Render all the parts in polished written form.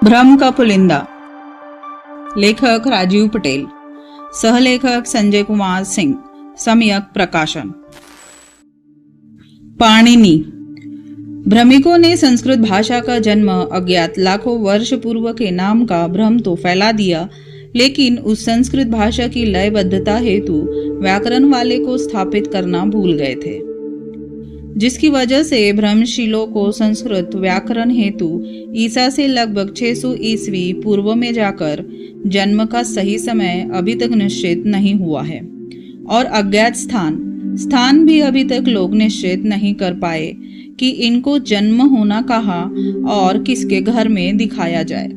भ्रम का पुलिंदा। लेखक राजीव पटेल, सहलेखक संजय कुमार सिंह, सम्यक प्रकाशन। पाणिनि। भ्रमिकों ने संस्कृत भाषा का जन्म अज्ञात लाखों वर्ष पूर्व के नाम का भ्रम तो फैला दिया, लेकिन उस संस्कृत भाषा की लयबद्धता हेतु व्याकरण वाले को स्थापित करना भूल गए थे, जिसकी वजह से भ्रमशीलों को संस्कृत व्याकरण हेतु ईसा से लगभग 600 ईस्वी पूर्व में जाकर जन्म का सही समय अभी तक निश्चित नहीं हुआ है और अज्ञात स्थान भी अभी तक लोग निश्चित नहीं कर पाए कि इनको जन्म होना कहाँ और किसके घर में दिखाया जाए।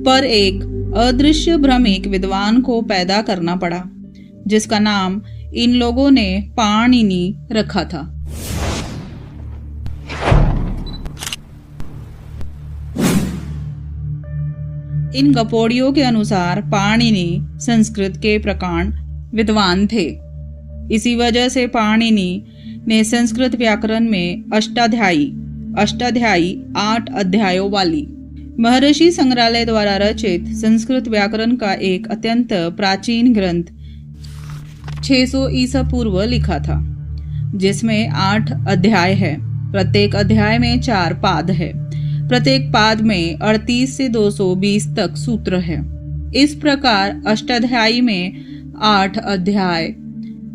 पर एक अदृश्य भ्रमिक विद्वान को पैदा करना पड़ा, जिसका नाम इन लोगों ने पाणिनि रखा था। इन गपोड़ियों के अनुसार पाणिनि संस्कृत के प्रकांड विद्वान थे। इसी वजह से पाणिनि ने संस्कृत व्याकरण में अष्टाध्यायी 8 अध्यायों वाली महर्षि संग्रहालय द्वारा रचित संस्कृत व्याकरण का एक अत्यंत प्राचीन ग्रंथ 600 ईसा पूर्व लिखा था, जिसमें 8 अध्याय है। प्रत्येक अध्याय में 4 पाद है। प्रत्येक पाद में 38 से 220 तक सूत्र है। इस प्रकार अष्टाध्यायी में 8 अध्याय,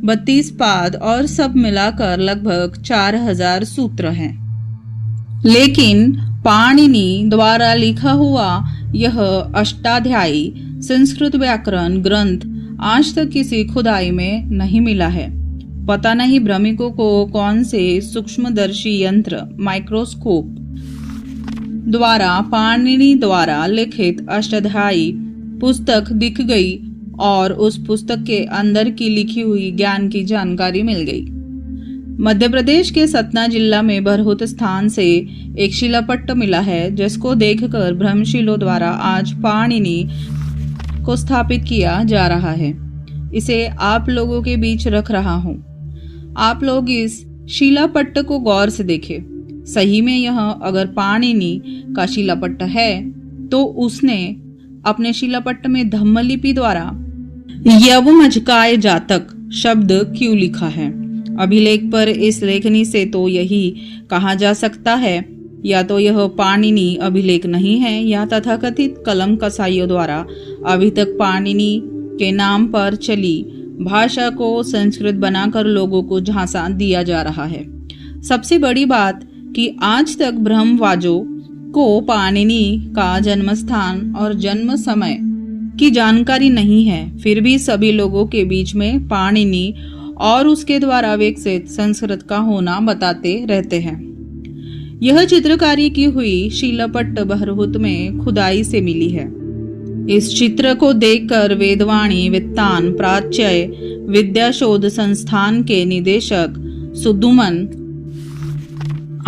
32 पाद और सब मिलाकर लगभग 4000 सूत्र हैं। लेकिन पाणिनि द्वारा लिखा हुआ यह अष्टाध्यायी संस्कृत व्याकरण ग्रंथ आज तक किसी खुदाई में नहीं मिला है। पता नहीं भ्रमिकों को कौन से सूक्ष्मदर्शी यंत्र माइक्रोस्कोप द्वारा पाणिनि द्वारा लिखित अष्टाध्यायी पुस्तक दिख गई और उस पुस्तक के अंदर की लिखी हुई ज्ञान की जानकारी मिल गई। मध्य प्रदेश के सतना जिला में बरहुत स्थान से एक शिलापट्ट मिला है, जिसको देखकर भ्रमशीलों द्वारा आज पाणिनि को स्थापित किया जा रहा है। इसे आप लोगों के बीच रख रहा हूं। आप लोग इस शिलापट्ट को गौर से देखें। सही में यह अगर पाणिनि का शिलापट्ट है तो उसने अपने शिलापट्ट में धम्मलिपि द्वारा यवमजकाय जातक शब्द क्यों लिखा है? अभिलेख पर इस लेखनी से तो यही कहा जा सकता है, या तो यह पाणिनि अभिलेख नहीं है या तथाकथित कलम कसाइयों द्वारा अभी तक पाणिनि के नाम पर चली भाषा को संस्कृत बनाकर लोगों को झांसा दिया जा रहा है। सबसे बड़ी बात कि आज तक ब्रह्मवाजों को पाणिनि का जन्म स्थान और जन्म समय की जानकारी नहीं है। फिर भी सभी लोगों के बीच में पाणिनि और उसके द्वारा विकसित संस्कृत का होना बताते रहते हैं। यह चित्रकारी की हुई शिलापट्ट बरहुत में खुदाई से मिली है। इस चित्र को देखकर वेदवाणी वित्तान प्राच्य विद्या शोध संस्थान के निदेशक सुदुमन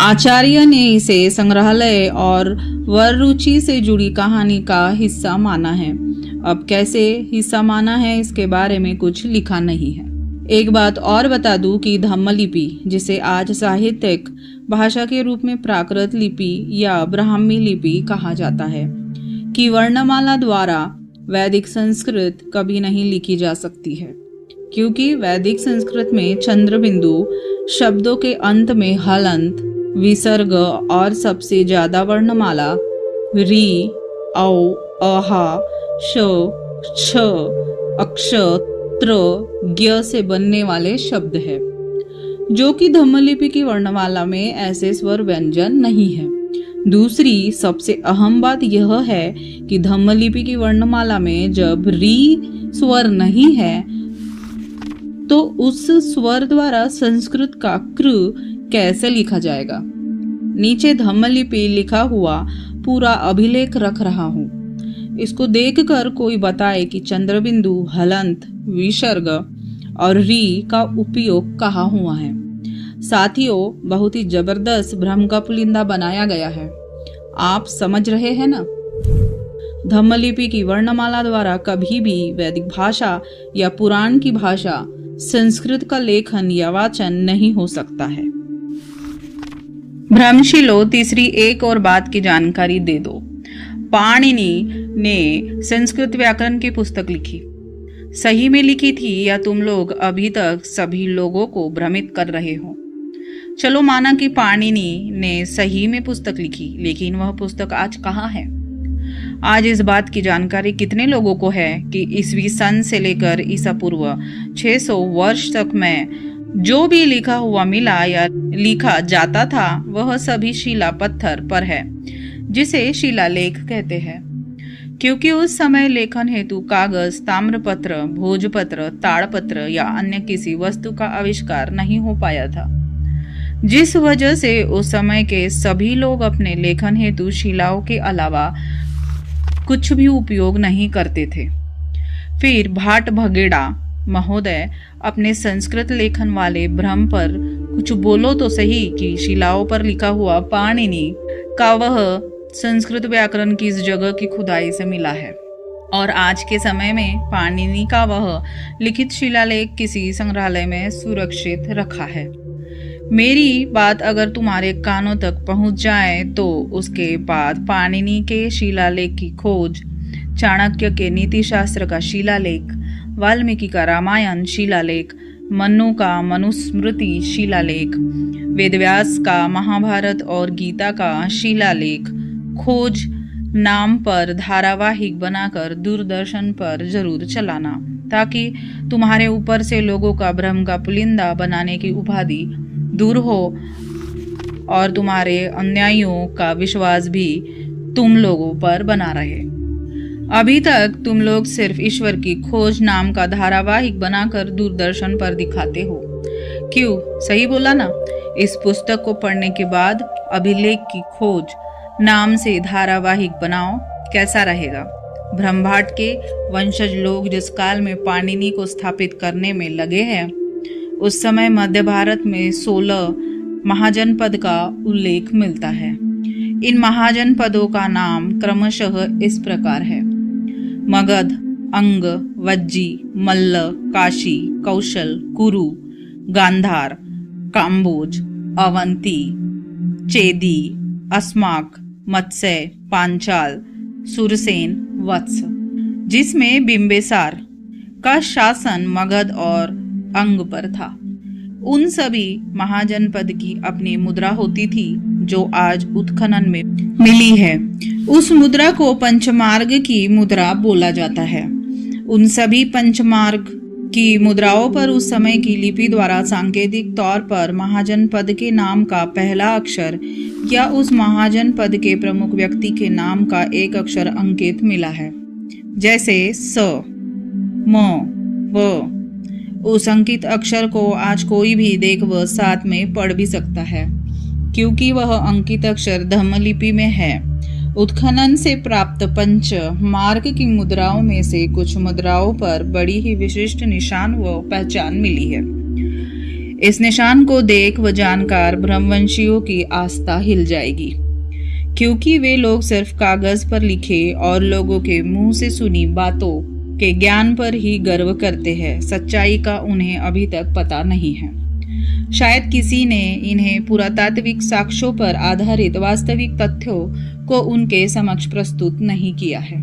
आचार्य ने इसे संग्रहालय और वररुचि से जुड़ी कहानी का हिस्सा माना है। अब कैसे हिस्सा माना है इसके बारे में कुछ लिखा नहीं है। एक बात और बता दूं कि धम्मलिपि, जिसे आज साहित्यिक भाषा के रूप में प्राकृत लिपि या ब्राह्मी लिपि कहा जाता है, कि वर्णमाला द्वारा वैदिक संस्कृत कभी नहीं लिखी जा सकती है, क्योंकि वैदिक संस्कृत में चंद्र बिंदु शब्दों के अंत में हलंत, विसर्ग और सबसे ज्यादा वर्णमाला री, औ, अहा, श, छ, अक्ष, त्र, ज्ञ से बनने वाले शब्द है, जो कि धम्मलिपि की वर्णमाला में ऐसे स्वर व्यंजन नहीं है। दूसरी सबसे अहम बात यह है कि धम्मलिपि की वर्णमाला में जब री स्वर नहीं है तो उस स्वर द्वारा संस्कृत का कृ कैसे लिखा जाएगा? नीचे धम्मलिपि लिखा हुआ पूरा अभिलेख रख रहा हूँ। इसको देखकर कोई बताए कि चंद्रबिंदु, हलंत, विसर्ग और री का उपयोग कहाँ हुआ है। साथियों, बहुत ही जबरदस्त भ्रम का पुलिंदा बनाया गया है। आप समझ रहे हैं ना? धम्मलिपि की वर्णमाला द्वारा कभी भी वैदिक भाषा या पुराण की भाषा संस्कृत का लेखन या वाचन नहीं हो सकता है। भ्रमशीलों, तीसरी एक और बात की जानकारी दे दो। पाणिनि ने संस्कृत व्याकरण की पुस्तक लिखी। सही में लिखी थी या तुम लोग अभी तक सभी लोगों को भ्रमित कर रहे हो? चलो माना कि पाणिनि ने सही में पुस्तक लिखी, लेकिन वह पुस्तक आज कहाँ है? आज इस बात की जानकारी कितने लोगों को है कि ईस्वी सन से लेकर ईसा पूर्व 600 वर्ष तक में जो भी लिखा हुआ मिला या लिखा जाता था वह सभी शिला पत्थर पर है, जिसे शिलालेख कहते हैं। क्योंकि उस समय लेखन हेतु कागज, ताम्रपत्र, भोजपत्र, ताड़पत्र या अन्य किसी वस्तु का आविष्कार नहीं हो पाया था, जिस वजह से उस समय के सभी लोग अपने लेखन हेतु शिलाओं के अलावा कुछ भी उपयोग नहीं करते थे। फिर भाट भगेड़ा महोदय अपने संस्कृत लेखन वाले भ्रम पर कुछ बोलो तो सही कि शिलाओं पर लिखा हुआ पाणिनि का वह संस्कृत व्याकरण किस जगह की खुदाई से मिला है, और आज के समय में पाणिनि का वह लिखित शिलालेख किसी संग्रहालय में सुरक्षित रखा है। मेरी बात अगर तुम्हारे कानों तक पहुंच जाए तो उसके बाद पाणिनि के शिलालेख की खोज, चाणक्य के नीति शास्त्र का शिलालेख, वाल्मीकि का रामायण शिलालेख, मनु का मनुस्मृति शिलालेख, वेदव्यास का महाभारत और गीता का शिलालेख खोज नाम पर धारावाहिक बनाकर दूरदर्शन पर जरूर चलाना, ताकि तुम्हारे ऊपर से लोगों का भ्रम का पुलिंदा बनाने की उपाधि दूर हो और तुम्हारे अन्यायियों का विश्वास भी तुम लोगों पर बना रहे। अभी तक तुम लोग सिर्फ ईश्वर की खोज नाम का धारावाहिक बनाकर दूरदर्शन पर दिखाते हो। क्यों? सही बोला ना? इस पुस्तक को पढ़ने के बाद अभिलेख की खोज नाम से धारावाहिक बनाओ, कैसा रहेगा? ब्रह्मभाट के वंशज लोग जिस काल में पाणिनि को स्थापित करने में लगे हैं, उस समय मध्य भारत में 16 महाजनपद का उल्लेख मिलता है। इन महाजनपदों का नाम क्रमशः इस प्रकार है: मगध, अंग, वज्जी, मल्ल, काशी, कौशल, कुरु, गांधार, काम्बोज, अवंती, चेदी, अस्माक, मत्स्य, पांचाल, सुरसेन, वत्स, जिसमें बिंबिसार का शासन मगध और अंग पर था। उन सभी महाजनपद की अपनी मुद्रा होती थी, जो आज उत्खनन में मिली है। उस मुद्रा को पंचमार्ग की मुद्रा बोला जाता है। उन सभी पंचमार्ग की मुद्राओं पर उस समय की लिपि द्वारा सांकेतिक तौर पर महाजनपद के नाम का पहला अक्षर या उस महाजनपद के प्रमुख व्यक्ति के नाम का एक अक्षर अंकित मिला है, जैसे स, म, व। उस अंकित अक्षर को आज कोई भी देख व साथ में पढ़ भी सकता है, क्योंकि वह अंकित अक्षर धम्मलिपि में है। उत्खनन से प्राप्त पंच मार्ग की मुद्राओं में से कुछ मुद्राओं पर बड़ी ही विशिष्ट निशान व पहचान मिली है। इस निशान को देख व जानकर ब्रह्मवंशियों की आस्था हिल जाएगी, क्योंकि वे लोग सिर्फ कागज पर लिखे और लोगों के मुंह से सुनी बातों के ज्ञान पर ही गर्व करते हैं। सच्चाई का उन्हें अभी तक पता नहीं है। शायद किसी ने इन्हें पुरातात्विक साक्ष्यों पर आधारित वास्तविक तथ्यों को उनके समक्ष प्रस्तुत नहीं किया है।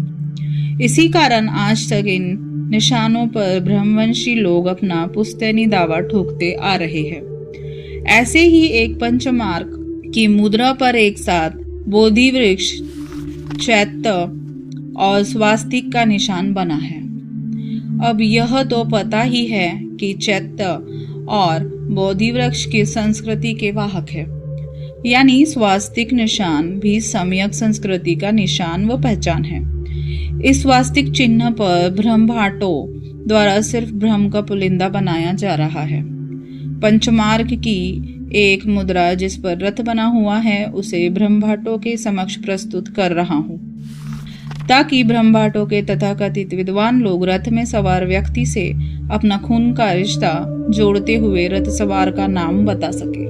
इसी कारण आज तक इन निशानों पर ब्रह्मवंशी लोग अपना पुश्तैनी दावा ठोकते आ रहे हैं। ऐसे ही एक पंचमार्ग की मुद्रा पर एक साथ बोधि वृक्ष, चैत्य और स्वास्तिक का निशान बना है। अब यह तो पता ही है कि चैत्य और बोधि वृक्ष की संस्कृति के वाहक है, यानी स्वास्तिक निशान भी सम्यक संस्कृति का निशान व पहचान है। इस स्वास्तिक चिन्ह पर ब्रह्मभाटों द्वारा सिर्फ भ्रम का पुलिंदा बनाया जा रहा है। पंचमार्ग की एक मुद्रा जिस पर रथ बना हुआ है, उसे ब्रह्मभाटों के समक्ष प्रस्तुत कर रहा हूँ, ताकि ब्रह्मभाटों के तथाकथित विद्वान लोग रथ में सवार व्यक्ति से अपना खून का रिश्ता जोड़ते हुए रथ सवार का नाम बता सके।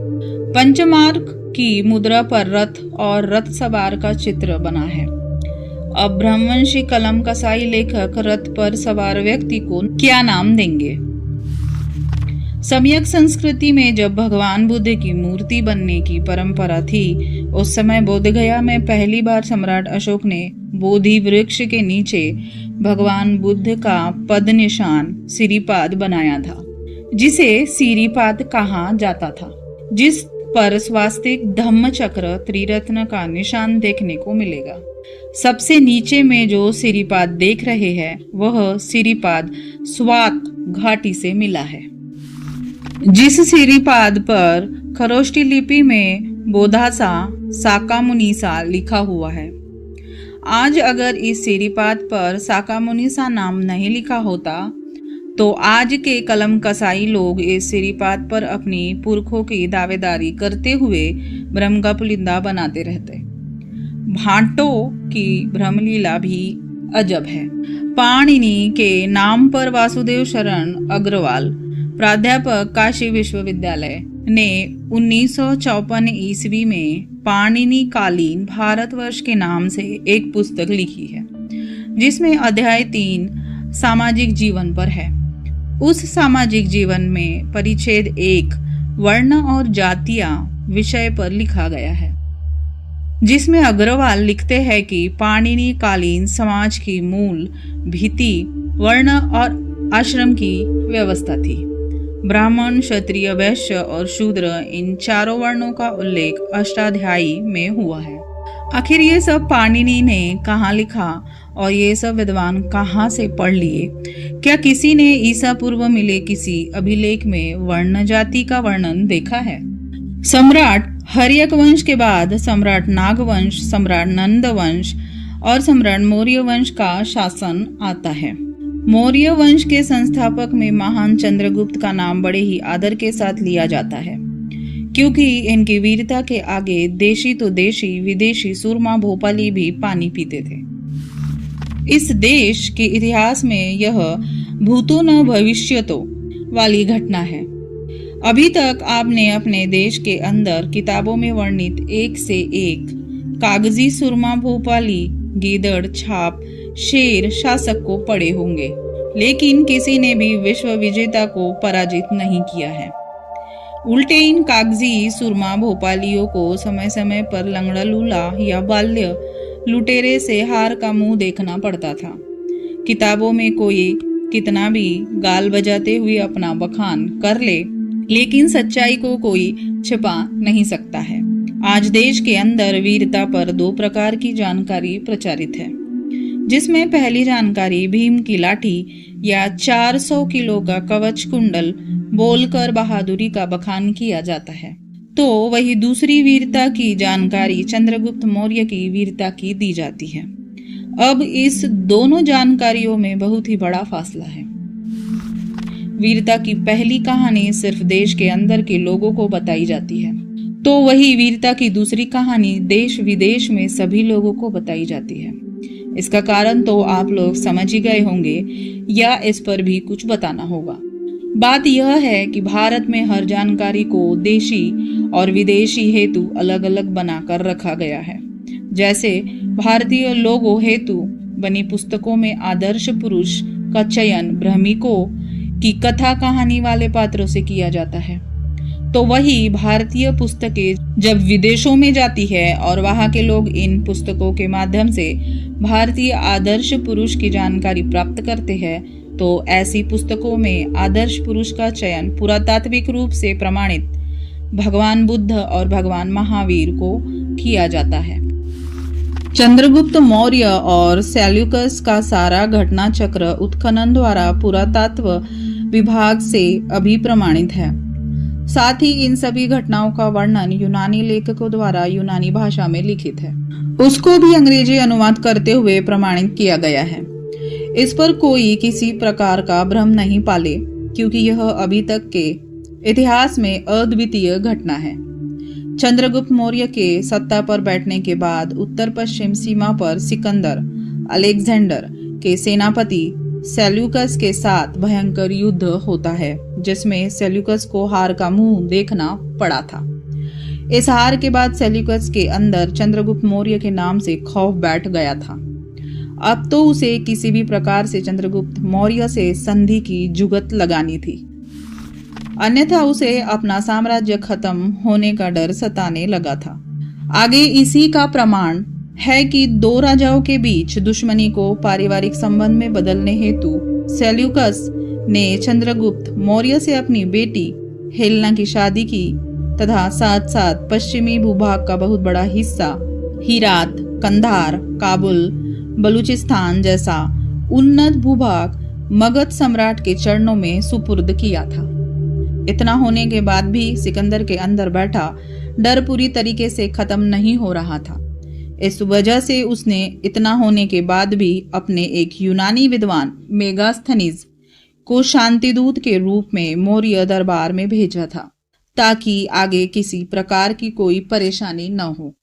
पंचमार्ग की मुद्रा पर रथ और रथ सवार का चित्र बना है। अब ब्रह्मवंशी कलम कसाई लेखक रथ पर सवार व्यक्ति को क्या नाम देंगे? सम्यक संस्कृति में जब भगवान बुद्ध की मूर्ति बनने की परंपरा थी, उस समय बोधगया में पहली बार सम्राट अशोक ने बोधि वृक्ष के नीचे भगवान बुद्ध का पद निशान सिरिपाद बनाया था, जिसे सिरिपाद कहा जाता था, जिस पर स्वास्तिक धम्म चक्र त्रिरत्न का निशान देखने को मिलेगा। सबसे नीचे में जो सिरिपाद देख रहे हैं वह सिरिपाद स्वात घाटी से मिला है, जिस सिरिपाद पर खरोष्टी लिपि में बोधासा साकामुनीसा लिखा हुआ है। आज अगर इस सिरिपाद पर साकामुनीसा नाम नहीं लिखा होता तो आज के कलम कसाई लोग इस सिरिपाद पर अपनी पुरखों की दावेदारी करते हुए भ्रम का पुलिंदा बनाते रहते। भाटों की भ्रमलीला भी अजब है। पाणिनि के नाम पर वासुदेव शरण अग्रवाल, प्राध्यापक काशी विश्वविद्यालय, ने 1954 ईस्वी में पाणिनि कालीन भारतवर्ष के नाम से एक पुस्तक लिखी है, जिसमें अध्याय 3 सामाजिक जीवन पर है। उस सामाजिक जीवन में परिच्छेद 1 वर्ण और जातियां विषय पर लिखा गया है, जिसमें अग्रवाल लिखते हैं कि पाणिनि कालीन समाज की मूल भित्ति वर्ण और आश्रम की व्यवस्था थी। ब्राह्मण, क्षत्रिय, वैश्य और शूद्र, इन चारों वर्णों का उल्लेख अष्टाध्यायी में हुआ है। आखिर ये सब पाणिनि ने कहाँ लिखा और ये सब विद्वान कहाँ से पढ़ लिए? क्या किसी ने ईसा पूर्व मिले किसी अभिलेख में वर्ण जाति का वर्णन देखा है? सम्राट हर्यक वंश के बाद सम्राट नाग वंश, सम्राट नंद वंश और सम्राट मौर्य वंश का शासन आता है। मौर्य वंश के संस्थापक में महान चंद्रगुप्त का नाम बड़े ही आदर के साथ लिया जाता है, क्योंकि इनकी वीरता के आगे देशी तो देशी, विदेशी सूरमा भोपाली भी पानी पीते थे। इस देश के इतिहास में यह भूतो न भविष्यतो वाली घटना है। अभी तक आपने अपने देश के अंदर किताबों में वर्णित एक से एक कागजी सुरमा भोपाली, गीदड़, छाप, शेर शासक को पढ़े होंगे, लेकिन किसी ने भी विश्व विजेता को पराजित नहीं किया है। उल्टे इन कागजी सुरमा भोपालियों को समय समय पर लंगड़ा लूला या बाल्य लुटेरे से हार का मुंह देखना पड़ता था। किताबों में कोई कितना भी गाल बजाते हुए अपना बखान कर ले, लेकिन सच्चाई को कोई छिपा नहीं सकता है। आज देश के अंदर वीरता पर 2 प्रकार की जानकारी प्रचारित है, जिसमें पहली जानकारी भीम की लाठी या 400 किलो का कवच कुंडल बोलकर बहादुरी का बखान किया जाता है, तो वही दूसरी वीरता की जानकारी चंद्रगुप्त मौर्य की वीरता की दी जाती है। अब इस दोनों जानकारियों में बहुत ही बड़ा फासला है। वीरता की पहली कहानी सिर्फ देश के अंदर के लोगों को बताई जाती है, तो वही वीरता की दूसरी कहानी देश विदेश में सभी लोगों को बताई जाती है। इसका कारण तो आप लोग समझ ही गए होंगे, या इस पर भी कुछ बताना होगा। बात यह है कि भारत में हर जानकारी को देशी और विदेशी हेतु अलग अलग बनाकर रखा गया है। जैसे भारतीय लोगों हेतु बनी पुस्तकों में आदर्श पुरुष का चयन भ्रमिकों की कथा कहानी वाले पात्रों से किया जाता है, तो वही भारतीय पुस्तकें जब विदेशों में जाती है और वहां के लोग इन पुस्तकों के माध्यम से भारतीय आदर्श पुरुष की जानकारी प्राप्त करते हैं, तो ऐसी पुस्तकों में आदर्श पुरुष का चयन पुरातात्विक रूप से प्रमाणित भगवान बुद्ध और भगवान महावीर को किया जाता है। चंद्रगुप्त मौर्य और सेल्यूकस का सारा घटना चक्र उत्खनन द्वारा पुरातत्व विभाग से अभी प्रमाणित है। साथ ही इन सभी घटनाओं का वर्णन यूनानी लेखकों द्वारा यूनानी भाषा में लिखित है, उसको भी अंग्रेजी अनुवाद करते हुए प्रमाणित किया गया है। इस पर कोई किसी प्रकार का भ्रम नहीं पाले, क्योंकि यह अभी तक के इतिहास में अद्वितीय घटना है। चंद्रगुप्त मौर्य के सत्ता पर बैठने के बाद उत्तर पश्चिम सीमा पर सिकंदर अलेक्जेंडर के सेनापति सेल्यूकस के साथ भयंकर युद्ध होता है, जिसमें सेल्यूकस को हार का मुंह देखना पड़ा था। इस हार के बाद सेल्यूकस के अंदर चंद्रगुप्त मौर्य के नाम से खौफ बैठ गया था। अब तो उसे किसी भी प्रकार से चंद्रगुप्त मौर्य से संधि की जुगत लगानी थी। अन्यथा उसे अपना साम्राज्य खत्म होने का डर सताने लगा था। आगे इसी का प्रमाण है कि दो राजाओं के बीच दुश्मनी को पारिवारिक संबंध में बदलने हेतु सेल्यूकस ने चंद्रगुप्त मौर्य से अपनी बेटी हेलेना की शादी की तथा साथ साथ पश्चिमी भूभाग का बहुत बड़ा हिस्सा हीरात, कंधार, काबुल, बलूचिस्तान जैसा उन्नत भूभाग मगध सम्राट के चरणों में सुपुर्द किया था। इतना होने के बाद भी सिकंदर के अंदर बैठा डर पूरी तरीके से खत्म नहीं हो रहा था। इस वजह से उसने इतना होने के बाद भी अपने एक यूनानी विद्वान मेगास्थनीज को शांतिदूत के रूप में मौर्य दरबार में भेजा था ताकि आगे किसी प्रकार की कोई परेशानी न हो।